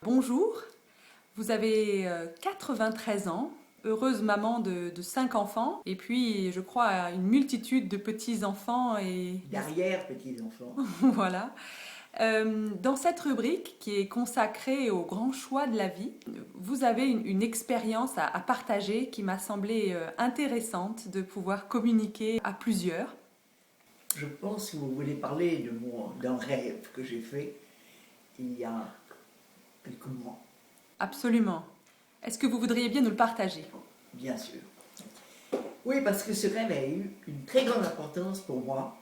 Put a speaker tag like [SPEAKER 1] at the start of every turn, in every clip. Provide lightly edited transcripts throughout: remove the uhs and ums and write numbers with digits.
[SPEAKER 1] Bonjour, vous avez 93 ans, heureuse maman de 5 enfants, et puis je crois une multitude de petits-enfants et
[SPEAKER 2] D'arrière-petits-enfants.
[SPEAKER 1] voilà. Dans cette rubrique qui est consacrée aux grands choix de la vie, vous avez une expérience à partager qui m'a semblé intéressante de pouvoir communiquer à plusieurs.
[SPEAKER 2] Je pense que vous voulez parler d'un rêve que j'ai fait il y a quelques mois,
[SPEAKER 1] Absolument. Est-ce que vous voudriez bien nous le partager?
[SPEAKER 2] bien sûr. Oui, parce que ce rêve a eu une très grande importance pour moi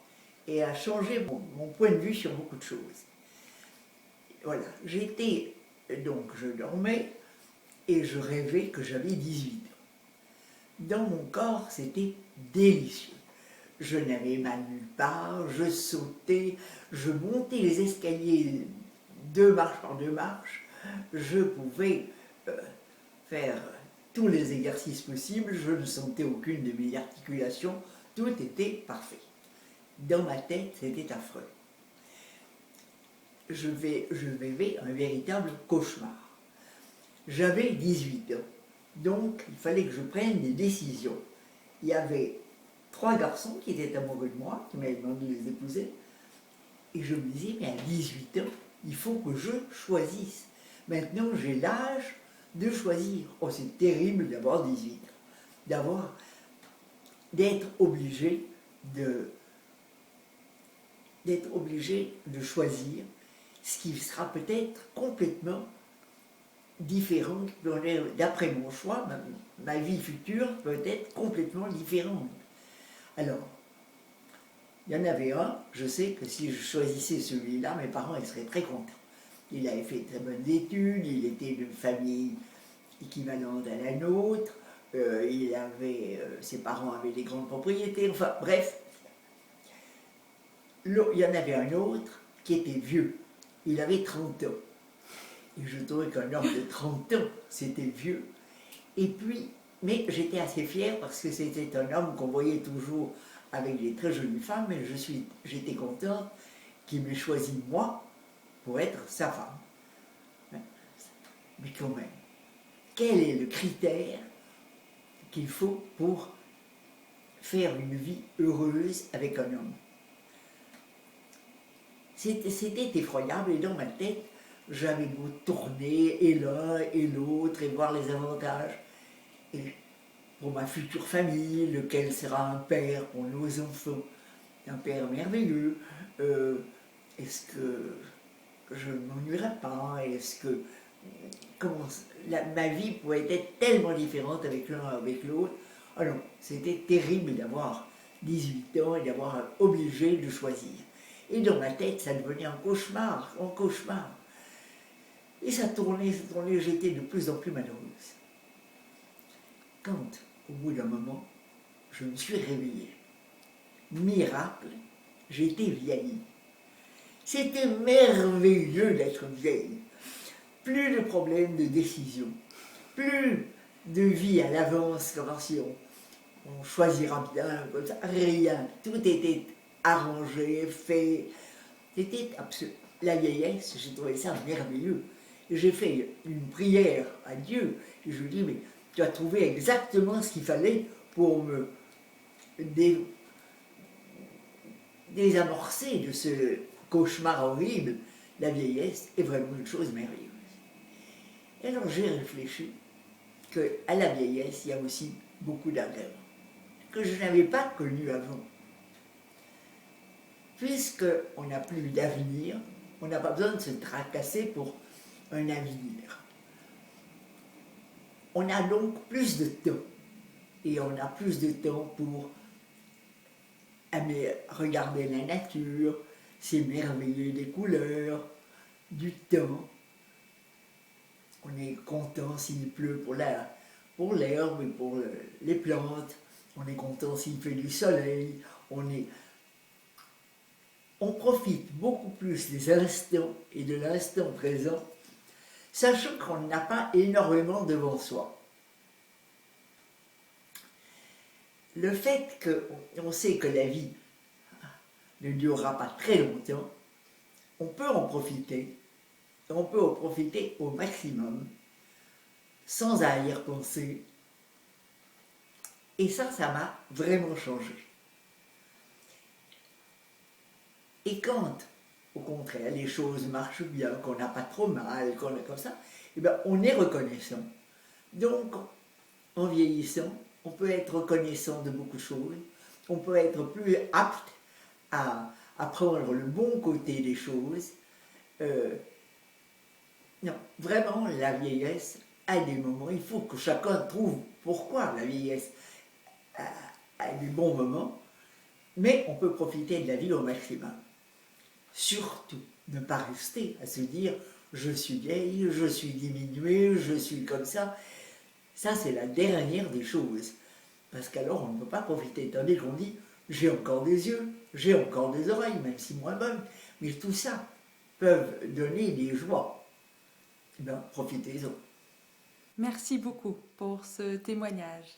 [SPEAKER 2] et a changé mon point de vue sur beaucoup de choses. Voilà, je dormais et je rêvais que j'avais 18 ans. Dans mon corps, c'était délicieux. Je n'avais mal nulle part, je sautais, je montais les escaliers 2 marches par 2 marches, je pouvais faire tous les exercices possibles, je ne sentais aucune de mes articulations, tout était parfait. Dans ma tête, c'était affreux. Je vivais un véritable cauchemar. J'avais 18 ans, donc il fallait que je prenne des décisions. Il y avait 3 garçons qui étaient amoureux de moi, qui m'avaient demandé de les épouser, et je me disais, mais à 18 ans, il faut que je choisisse. Maintenant, j'ai l'âge de choisir. Oh, c'est terrible d'avoir 18 ans, d'être obligé de choisir ce qui sera peut-être complètement différent. D'après mon choix, ma vie future peut être complètement différente. Alors, il y en avait un, je sais que si je choisissais celui-là, mes parents ils seraient très contents. Il avait fait de très bonnes études, il était d'une famille équivalente à la nôtre, ses parents avaient des grandes propriétés, enfin bref. Il y en avait un autre qui était vieux, il avait 30 ans. Et je trouvais qu'un homme de 30 ans, c'était vieux. Et puis, mais j'étais assez fière parce que c'était un homme qu'on voyait toujours avec des très jolies femmes, et j'étais contente qu'il m'ait choisi moi pour être sa femme. Mais quand même, quel est le critère qu'il faut pour faire une vie heureuse avec un homme? C'était effroyable, et dans ma tête, j'avais beau tourner et l'un et l'autre et voir les avantages. Et pour ma future famille, lequel sera un père pour nos enfants, un père merveilleux, est-ce que je ne m'ennuierai pas? Est-ce que ma vie pouvait être tellement différente avec l'un avec l'autre? Alors, c'était terrible d'avoir 18 ans et d'avoir obligé de choisir. Et dans ma tête, ça devenait un cauchemar, un cauchemar. Et ça tournait, j'étais de plus en plus malheureuse. Quand, au bout d'un moment, je me suis réveillée, miracle, j'étais vieille. C'était merveilleux d'être vieille. Plus de problèmes de décision, plus de vie à l'avance, comme si on choisira bien, comme ça, rien. Tout était arrangé, fait. C'était absolument. La vieillesse, j'ai trouvé ça merveilleux. Et j'ai fait une prière à Dieu, et je lui ai dit, mais tu as trouvé exactement ce qu'il fallait pour me désamorcer de ce cauchemar horrible. La vieillesse est vraiment une chose merveilleuse. Et alors j'ai réfléchi qu'à la vieillesse, il y a aussi beaucoup d'agréments que je n'avais pas connus avant. Puisqu'on n'a plus d'avenir, on n'a pas besoin de se tracasser pour un avenir. On a donc plus de temps. Et on a plus de temps pour regarder la nature, c'est merveilleux des couleurs, du temps. On est content s'il pleut pour l'herbe et pour les plantes. On est content s'il fait du soleil. On profite beaucoup plus des instants et de l'instant présent, sachant qu'on n'a pas énormément devant soi. Le fait qu'on sait que la vie ne durera pas très longtemps, on peut en profiter on peut en profiter au maximum, sans arrière-pensée. Et ça m'a vraiment changé. Et quand, au contraire, les choses marchent bien, qu'on n'a pas trop mal, qu'on est comme ça, eh bien, on est reconnaissant. Donc, en vieillissant, on peut être reconnaissant de beaucoup de choses, on peut être plus apte à prendre le bon côté des choses. Non, vraiment, la vieillesse a des moments, il faut que chacun trouve pourquoi la vieillesse a des bons moments, mais on peut profiter de la vie au maximum. Surtout, ne pas rester à se dire je suis vieille, je suis diminuée, je suis comme ça. Ça, c'est la dernière des choses. Parce qu'alors, on ne peut pas profiter. Tandis qu'on dit j'ai encore des yeux, j'ai encore des oreilles, même si moins bonnes. Mais tout ça peuvent donner des joies. Eh bien, profitez-en.
[SPEAKER 1] Merci beaucoup pour ce témoignage.